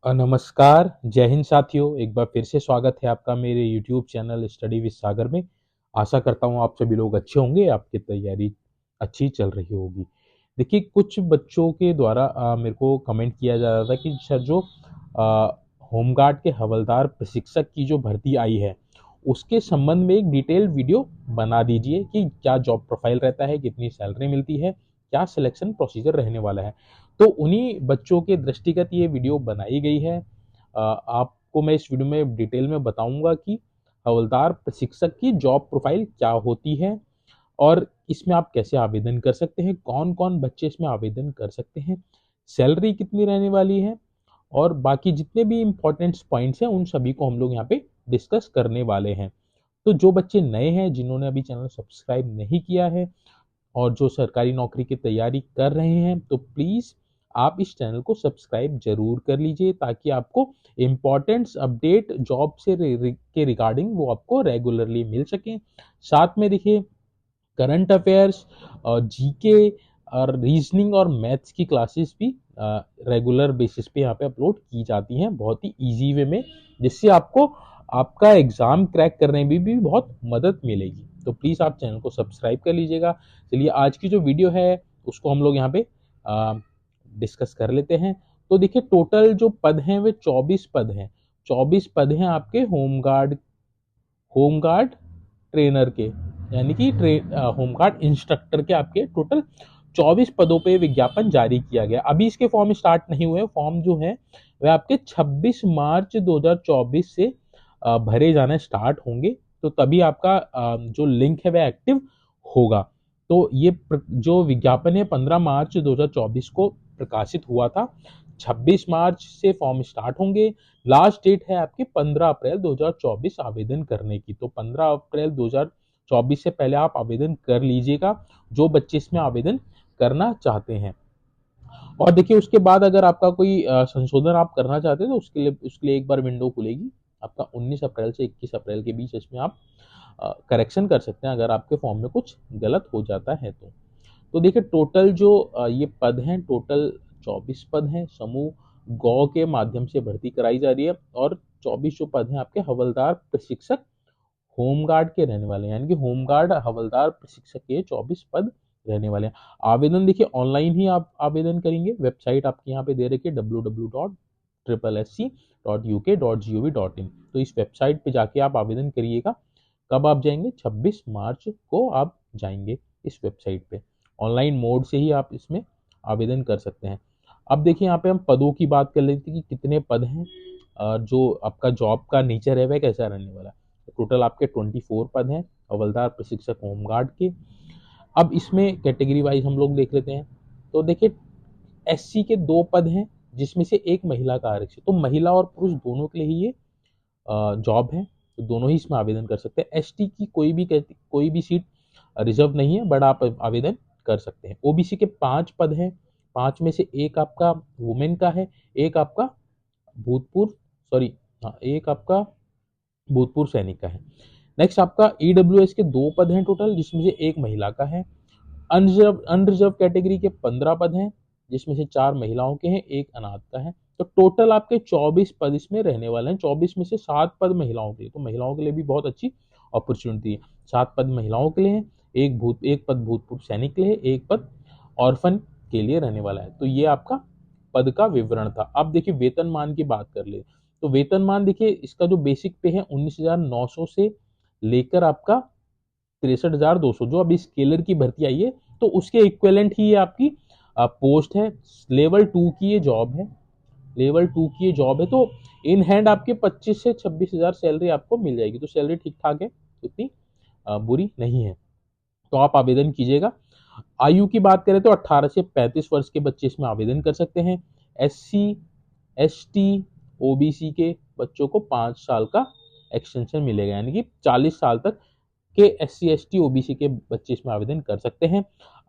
नमस्कार, जय हिंद साथियों। एक बार फिर से स्वागत है आपका मेरे यूट्यूब चैनल स्टडी विद सागर में। आशा करता हूँ आप सभी लोग अच्छे होंगे, आपकी तैयारी अच्छी चल रही होगी। देखिए, कुछ बच्चों के द्वारा मेरे को कमेंट किया जा रहा था कि सर जो होमगार्ड के हवलदार प्रशिक्षक की जो भर्ती आई है उसके संबंध में एक डिटेल वीडियो बना दीजिए कि क्या जॉब प्रोफाइल रहता है, कितनी सैलरी मिलती है, क्या सिलेक्शन प्रोसीजर रहने वाला है। तो उन्हीं बच्चों के दृष्टिगत ये वीडियो बनाई गई है। आपको मैं इस वीडियो में डिटेल में बताऊंगा कि हवलदार प्रशिक्षक की जॉब प्रोफाइल क्या होती है और इसमें आप कैसे आवेदन कर सकते हैं, कौन कौन बच्चे इसमें आवेदन कर सकते हैं, सैलरी कितनी रहने वाली है और बाकी जितने भी इंपॉर्टेंट पॉइंट्स हैं उन सभी को हम लोग यहाँ पे डिस्कस करने वाले हैं। तो जो बच्चे नए हैं, जिन्होंने अभी चैनल सब्सक्राइब नहीं किया है और जो सरकारी नौकरी की तैयारी कर रहे हैं, तो प्लीज़ आप इस चैनल को सब्सक्राइब जरूर कर लीजिए ताकि आपको इम्पोर्टेंट्स अपडेट जॉब से के रिगार्डिंग वो आपको रेगुलरली मिल सके। साथ में देखिए, करंट अफेयर्स और जीके और रीजनिंग और मैथ्स की क्लासेस भी रेगुलर बेसिस पे यहाँ पे अपलोड की जाती हैं बहुत ही इजी वे में, जिससे आपको आपका एग्जाम क्रैक करने में भी बहुत मदद मिलेगी। तो प्लीज़ आप चैनल को सब्सक्राइब कर लीजिएगा। चलिए, आज की जो वीडियो है उसको हम लोग यहाँ पे डिस्कस कर लेते हैं। तो देखिए, टोटल जो पद हैं वे 24 पद हैं। 24 पद हैं आपके होमगार्ड ट्रेनर के, यानी कि होमगार्ड इंस्ट्रक्टर के आपके टोटल 24 पदों पे विज्ञापन जारी किया गया। अभी इसके फॉर्म स्टार्ट नहीं हुए। फॉर्म जो है वह आपके 26 मार्च 2024 से भरे जाना स्टार्ट होंगे। तो तभी आपका जो लिंक है वह एक्टिव होगा। तो ये जो विज्ञापन है 15 मार्च 2024 को प्रकाशित हुआ था। 26 मार्च से फॉर्म स्टार्ट होंगे। लास्ट डेट है आपकी 15 अप्रैल 2024 आवेदन करने की। तो 15 अप्रैल 2024 से पहले आप आवेदन कर लीजिएगा, जो बच्चे इसमें आवेदन करना चाहते हैं। और देखिए, उसके बाद अगर आपका कोई संशोधन आप करना चाहते हैं तो उसके लिए एक बार विंडो खुलेगी आपका 19 अप्रैल से 21 अप्रैल के बीच। इसमें आप करेक्शन कर सकते हैं अगर आपके फॉर्म में कुछ गलत हो जाता है तो देखिए, टोटल जो ये पद हैं, टोटल 24 पद हैं। समूह गौ के माध्यम से भर्ती कराई जा रही है और 24 जो पद हैं आपके हवलदार प्रशिक्षक होमगार्ड के रहने वाले हैं, यानी कि होमगार्ड हवलदार प्रशिक्षक के 24 पद रहने वाले हैं। आवेदन देखिए ऑनलाइन ही आप आवेदन करेंगे। वेबसाइट आपकी यहाँ पे दे रखी है www.sssc.uk.gov.in। तो इस वेबसाइट पे जाके आप आवेदन करिएगा। कब आप जाएंगे? 26 मार्च को आप जाएंगे इस वेबसाइट पे। ऑनलाइन मोड से ही आप इसमें आवेदन कर सकते हैं। अब देखिए, यहाँ पे हम पदों की बात कर लेते हैं कि कितने पद हैं। जो आपका जॉब का नेचर है वह कैसा रहने वाला है। टोटल आपके 24 पद हैं हवलदार प्रशिक्षक होमगार्ड के। अब इसमें कैटेगरी वाइज हम लोग देख लेते हैं। तो देखिए, एससी के 2 पद हैं जिसमें से एक महिला का आरक्षण। तो महिला और पुरुष दोनों के लिए ही ये जॉब है, तो दोनों ही इसमें आवेदन कर सकते हैं। एसटी की कोई भी सीट रिजर्व नहीं है, बट आप आवेदन कर सकते हैं। ओबीसी के 5 पद हैं। 5 में से एक आपका वुमेन का है, एक आपका भूतपूर्व सॉरी हाँ एक आपका भूतपूर्व सैनिक का है। नेक्स्ट आपका ईडब्ल्यूएस के 2 पद हैं टोटल, जिसमें से एक महिला का है। अनरिजर्व कैटेगरी के 15 पद हैं, जिसमें से 4 महिलाओं के हैं, एक अनाथ का है। तो टोटल आपके 24 पद इसमें रहने वाले हैं। 24 में से 7 पद महिलाओं के लिए, तो महिलाओं के लिए भी बहुत अच्छी अपॉर्चुनिटी है। 7 पद महिलाओं के लिए हैं, एक पद भूतपूर्व सैनिक के लिए, एक पद ऑर्फन के लिए रहने वाला है। तो ये आपका पद का विवरण था। अब देखिए, वेतनमान की बात कर ले तो वेतनमान देखिए, इसका जो बेसिक पे है 19,900 से लेकर आपका 63,200, जो अभी स्केलर की भर्ती आई है तो उसके इक्विवेलेंट ही ये आपकी पोस्ट है। लेवल 2 की ये जॉब है। लेवल 2 की ये जॉब है, तो इन हैंड आपके 25 से 26,000 सैलरी आपको मिल जाएगी। तो सैलरी ठीक ठाक है, उतनी बुरी नहीं है। तो आप आवेदन कीजिएगा। आयु की बात करें तो 18 से 35 वर्ष के बच्चे इसमें आवेदन कर सकते हैं। एससी, एसटी, ओबीसी के बच्चों को 5 साल का एक्सटेंशन मिलेगा, यानी कि 40 साल तक के एससी, एसटी, ओबीसी के बच्चे इसमें आवेदन कर सकते हैं।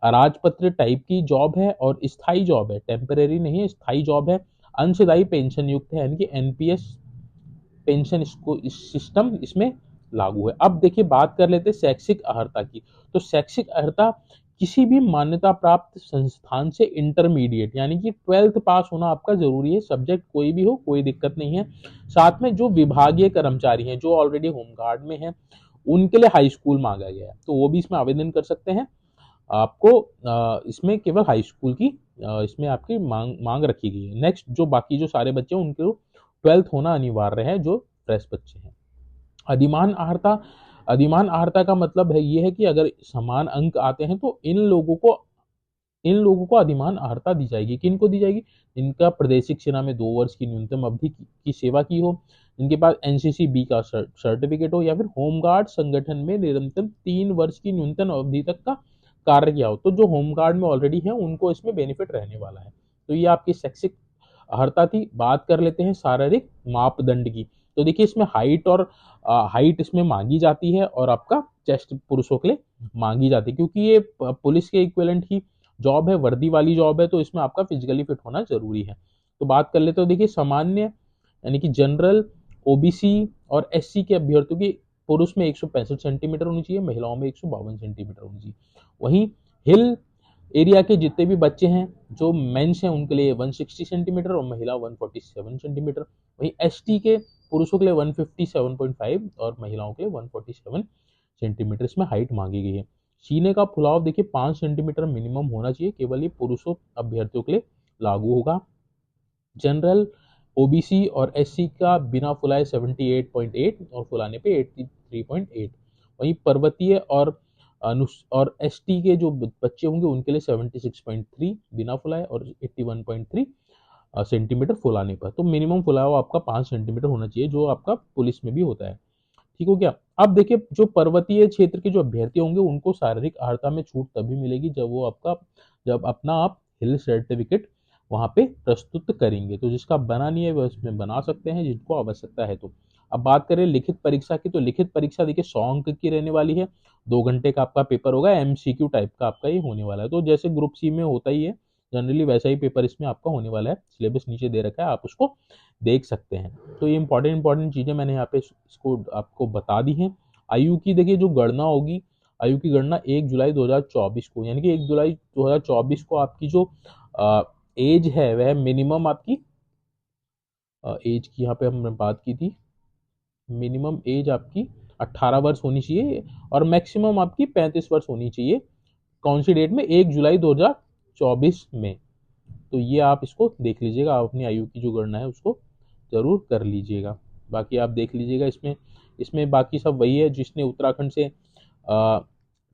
राजपत्र टाइप की जॉब है और स्थायी जॉब है, टेम्परेरी नहीं है, स्थायी जॉब है। अंशदायी पेंशन युक्त है, यानी कि एनपीएस पेंशन सिस्टम इसमें लागू है। अब देखिए, बात कर लेते हैं शैक्षिक अर्हता की। तो शैक्षिक अर्हता किसी भी मान्यता प्राप्त संस्थान से इंटरमीडिएट यानी कि 12th पास होना आपका जरूरी है, सब्जेक्ट कोई भी हो कोई दिक्कत नहीं है। साथ में जो विभागीय कर्मचारी हैं जो ऑलरेडी होमगार्ड में हैं उनके लिए हाई स्कूल मांगा गया है, तो वो भी इसमें आवेदन कर सकते हैं। आपको इसमें केवल हाई स्कूल की इसमें आपकी मांग रखी गई है। नेक्स्ट जो बाकी जो सारे बच्चे हैं उनको 12th होना अनिवार्य है, जो फ्रेश बच्चे हैं। अधिमान अर्हता, अधिमान अर्हता का मतलब है ये है कि अगर समान अंक आते हैं तो इन लोगों को अधिमान अर्हता दी जाएगी। किनको दी जाएगी? जिनका प्रादेशिक सेना में 2 वर्ष की न्यूनतम अवधि की सेवा की हो, जिनके पास एनसीसी बी का सर्टिफिकेट हो, या फिर होमगार्ड संगठन में निरंतर 3 वर्ष की न्यूनतम अवधि तक का कार्य किया हो। तो जो होमगार्ड में ऑलरेडी है उनको इसमें बेनिफिट रहने वाला है। तो ये आपकी शैक्षिक अर्हता थी। बात कर लेते हैं शारीरिक मापदंड की। तो देखिए इसमें हाइट इसमें मांगी जाती है और आपका चेस्ट पुरुषों के लिए मांगी जाती है, क्योंकि ये पुलिस के इक्विवेलेंट ही जॉब है, वर्दी वाली जॉब है, तो इसमें आपका फिजिकली फिट होना जरूरी है। तो बात कर लेते हो, देखिए सामान्य यानी कि जनरल, ओबीसी और एससी के अभ्यर्थियों की पुरुष में 165 सेंटीमीटर होनी चाहिए, महिलाओं में 152 सेंटीमीटर होनी चाहिए। वहीं हिल एरिया के जितने भी बच्चे हैं जो मेंस हैं उनके लिए 160 सेंटीमीटर और महिला 147 सेंटीमीटर। वहीं एसटी के पुरुषों के लिए 157.5 और महिलाओं के लिए 147 सेंटीमीटर इसमें हाइट मांगी गई है। सीने का फुलाव देखिए 5 सेंटीमीटर मिनिमम होना चाहिए, केवल ये पुरुषों अभ्यर्थियों के लिए लागू होगा। जनरल, ओबीसी और एससी का बिना फुलाए 78.8 और फुलाने पे 83.8। वहीं पर्वतीय और एसटी के जो बच्चे होंगे उनके लिए 76.3 बिना फुलाए और 81.3 सेंटीमीटर फुलाने पर। तो मिनिमम फुलाव आपका 5 सेंटीमीटर होना चाहिए, जो आपका पुलिस में भी होता है। ठीक हो गया। अब देखिए जो पर्वतीय क्षेत्र के जो अभ्यर्थी होंगे उनको शारीरिक अर्हता में छूट तभी मिलेगी जब अपना आप हिल सर्टिफिकेट वहां पे प्रस्तुत करेंगे। तो जिसका बना नहीं है वह उसमें बना सकते हैं, जिनको आवश्यकता है तो। अब बात करें लिखित परीक्षा की, तो लिखित परीक्षा देखिए 100 अंक की रहने वाली है। 2 घंटे का आपका पेपर होगा, एमसीक्यू टाइप का आपका ये होने वाला है। तो जैसे ग्रुप सी में होता ही है जनरली, वैसा ही पेपर इसमें आपका होने वाला है। सिलेबस नीचे दे रखा है, आप उसको देख सकते हैं। तो ये इंपॉर्टेंट चीजें मैंने यहाँ पे इसको आपको बता दी हैं। आयु की देखिए जो गणना होगी, आयु की गणना 1 जुलाई 2024 को, यानी कि 1 जुलाई 2024 को आपकी जो एज है वह मिनिमम आपकी एज की यहाँ पे हमने बात की थी, मिनिमम एज आपकी 18 वर्ष होनी चाहिए और मैक्सिमम आपकी 35 वर्ष होनी चाहिए। कौन सी डेट में? 1 जुलाई 2024 में। तो ये आप इसको देख लीजिएगा, आप अपनी आयु की जो गणना है उसको जरूर कर लीजिएगा। बाकी आप देख लीजिएगा इसमें इसमें बाकी सब वही है। जिसने उत्तराखंड से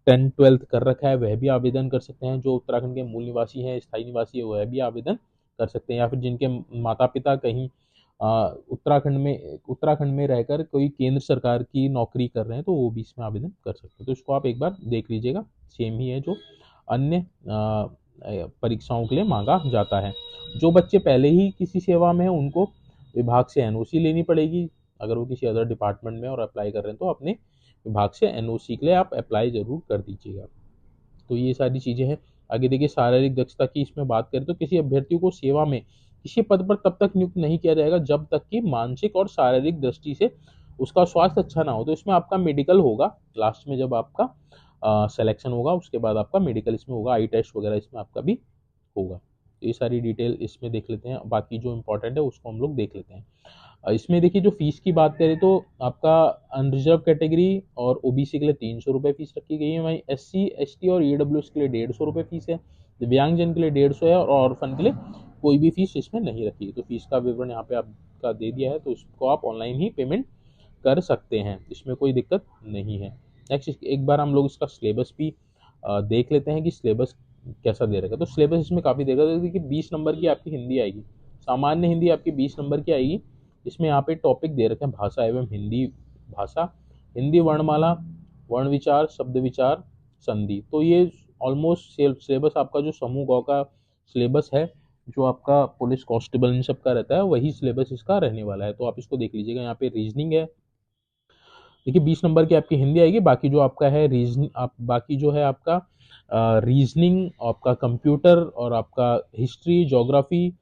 10th-12th कर रखा है वह भी आवेदन कर सकते हैं। जो उत्तराखंड के मूल निवासी हैं, स्थायी निवासी है, वह भी आवेदन कर सकते हैं। या फिर जिनके माता पिता कहीं उत्तराखंड में रहकर कोई केंद्र सरकार की नौकरी कर रहे हैं तो वो भी इसमें आवेदन कर सकते हैं। तो इसको आप एक बार देख लीजिएगा, सेम ही है जो अन्य परीक्षाओं के लिए मांगा जाता है। जो बच्चे पहले ही किसी सेवा में हैं उनको विभाग से एनओसी लेनी पड़ेगी। अगर वो किसी अदर डिपार्टमेंट में और अप्लाई कर रहे हैं तो अपने विभाग से एनओसी के लिए आप अप्लाई जरूर कर दीजिएगा। तो ये सारी चीजें हैं। आगे देखिए शारीरिक दक्षता की इसमें बात करें तो किसी अभ्यर्थी को सेवा में किसी पद पर तब तक नियुक्त नहीं किया जाएगा जब तक कि मानसिक और शारीरिक दृष्टि से उसका स्वास्थ्य अच्छा ना हो। तो इसमें आपका मेडिकल होगा लास्ट में, जब आपका सिलेक्शन होगा उसके बाद आपका मेडिकल इसमें होगा, आई टेस्ट वगैरह इसमें आपका भी होगा। तो ये सारी डिटेल इसमें देख लेते हैं, बाकी जो इंपॉर्टेंट है उसको हम लोग देख लेते हैं। इसमें देखिए जो फीस की बात करें तो आपका अनरिजर्व कैटेगरी और ओबीसी के लिए 300 रुपये फीस रखी गई है। वहीं एससी, एसटी और ईडब्ल्यूएस के लिए 150 रुपये फीस है। दिव्यांगजन के लिए 150 है और ऑर्फन के लिए कोई भी फीस इसमें नहीं रखी है। तो फीस का विवरण यहाँ पे आपका दे दिया है, तो इसको आप ऑनलाइन ही पेमेंट कर सकते हैं, इसमें कोई दिक्कत नहीं है। नेक्स्ट एक बार हम लोग इसका सिलेबस भी देख लेते हैं कि सिलेबस कैसा दे रखा है। तो सिलेबस इसमें काफ़ी दे रखा है कि 20 नंबर की आपकी हिंदी आएगी, सामान्य हिंदी आपकी 20 नंबर की आएगी। इसमें यहाँ पे टॉपिक दे रखे हैं भाषा एवं हिंदी भाषा, हिंदी वर्णमाला, वर्ण विचार, शब्द विचार, संधि। तो ये ऑलमोस्ट सिलेबस आपका जो समूह गौ का सिलेबस है, जो आपका पुलिस कांस्टेबल इन सब का रहता है, वही सिलेबस इसका रहने वाला है। तो आप इसको देख लीजिएगा। यहाँ पे रीजनिंग है, देखिए 20 नंबर की आपकी हिंदी आएगी। बाकी जो आपका है बाकी जो है आपका रीजनिंग, आपका कंप्यूटर और आपका हिस्ट्री, ज्योग्राफी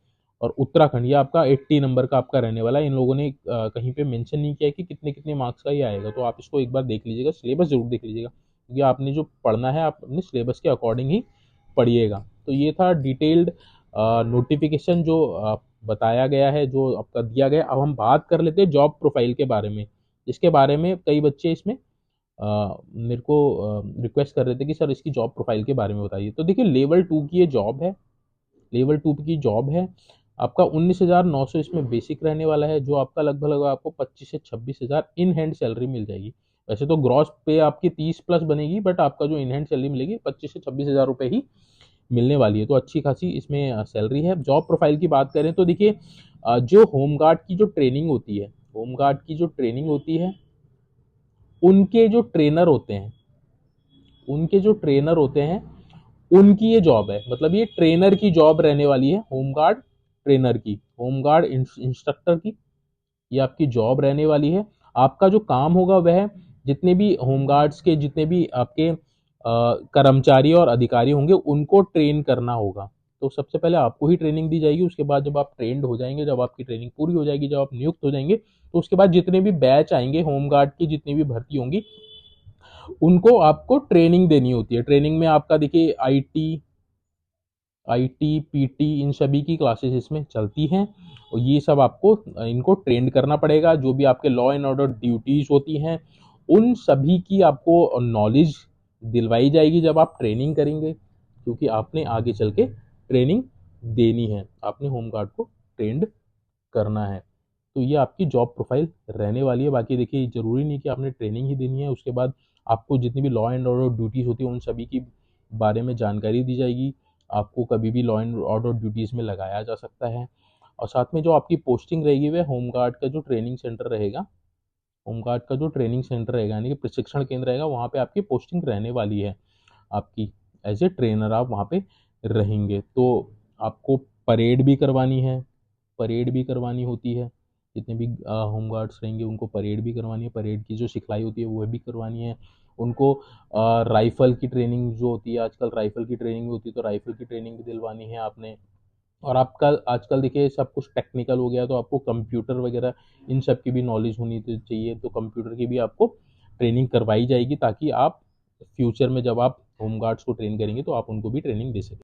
और उत्तराखंड, ये आपका 80 नंबर का आपका रहने वाला है। इन लोगों ने कहीं पे मेंशन नहीं किया कि कितने कितने मार्क्स का ये आएगा। तो आप इसको एक बार देख लीजिएगा, सिलेबस जरूर देख लीजिएगा। क्योंकि आपने जो पढ़ना है आप अपने सिलेबस के अकॉर्डिंग ही पढ़िएगा। तो ये था डिटेल्ड नोटिफिकेशन जो बताया गया है, जो आपका दिया गया। अब हम बात कर लेते हैं जॉब प्रोफाइल के बारे में, जिसके बारे में कई बच्चे इसमें मेरे को रिक्वेस्ट कर रहे थे कि सर इसकी जॉब प्रोफाइल के बारे में बताइए। तो देखिए लेवल 2 की ये जॉब है, लेवल 2 की जॉब है। आपका 19,900 इसमें बेसिक रहने वाला है, जो आपका लगभग आपको 25 से 26,000 इन हैंड सैलरी मिल जाएगी। वैसे तो ग्रॉस पे आपकी 30 प्लस बनेगी, बट आपका जो इन हैंड सैलरी मिलेगी 25 से 26,000 रुपये ही मिलने वाली है। तो अच्छी खासी इसमें सैलरी है। जॉब प्रोफाइल की बात करें तो देखिए जो होमगार्ड की जो ट्रेनिंग होती है, होमगार्ड की जो ट्रेनिंग होती है, उनके जो ट्रेनर होते हैं, उनके जो ट्रेनर होते हैं उनकी ये जॉब है। मतलब ये ट्रेनर की जॉब रहने वाली है, होमगार्ड ट्रेनर की, होमगार्ड इंस्ट्रक्टर की ये आपकी जॉब रहने वाली है। आपका जो काम होगा वह जितने भी होमगार्ड्स के जितने भी आपके कर्मचारी और अधिकारी होंगे उनको ट्रेन करना होगा। तो सबसे पहले आपको ही ट्रेनिंग दी जाएगी, उसके बाद जब आप ट्रेंड हो जाएंगे, जब आपकी ट्रेनिंग पूरी हो जाएगी, जब आप नियुक्त हो जाएंगे, तो उसके बाद जितने भी बैच आएंगे होमगार्ड की, जितनी भी भर्ती होंगी, उनको आपको ट्रेनिंग देनी होती है। ट्रेनिंग में आपका देखिए आईटी पीटी इन सभी की क्लासेस इसमें चलती हैं, और ये सब आपको इनको ट्रेंड करना पड़ेगा। जो भी आपके लॉ एंड ऑर्डर ड्यूटीज होती हैं उन सभी की आपको नॉलेज दिलवाई जाएगी जब आप ट्रेनिंग करेंगे, क्योंकि आपने आगे चल के ट्रेनिंग देनी है, आपने होमगार्ड को ट्रेंड करना है। तो ये आपकी जॉब प्रोफाइल रहने वाली है। बाकी देखिए जरूरी नहीं कि आपने ट्रेनिंग ही देनी है, उसके बाद आपको जितनी भी लॉ एंड ऑर्डर ड्यूटीज़ होती है उन सभी की बारे में जानकारी दी जाएगी। आपको कभी भी लॉ एंड ऑर्डर ड्यूटीज़ में लगाया जा सकता है। और साथ में जो आपकी पोस्टिंग रहेगी वह होमगार्ड का जो ट्रेनिंग सेंटर रहेगा, होमगार्ड का जो ट्रेनिंग सेंटर रहेगा यानी कि प्रशिक्षण केंद्र रहेगा, वहाँ पे आपकी पोस्टिंग रहने वाली है। आपकी एज ए ट्रेनर आप वहाँ पे रहेंगे। तो आपको परेड भी करवानी है, परेड भी करवानी होती है। जितने भी होमगार्ड्स रहेंगे उनको परेड भी करवानी है, परेड की जो सिखलाई होती है वो भी करवानी है। उनको राइफल की ट्रेनिंग जो होती है, आजकल राइफल की ट्रेनिंग होती है, तो राइफल की ट्रेनिंग भी दिलवानी है आपने। और आपका आजकल देखिए सब कुछ टेक्निकल हो गया, तो आपको कंप्यूटर वगैरह इन सब की भी नॉलेज होनी चाहिए। तो कंप्यूटर की भी आपको ट्रेनिंग करवाई जाएगी, ताकि आप फ्यूचर में जब आप होमगार्ड्स को ट्रेन करेंगे तो आप उनको भी ट्रेनिंग दे सकें।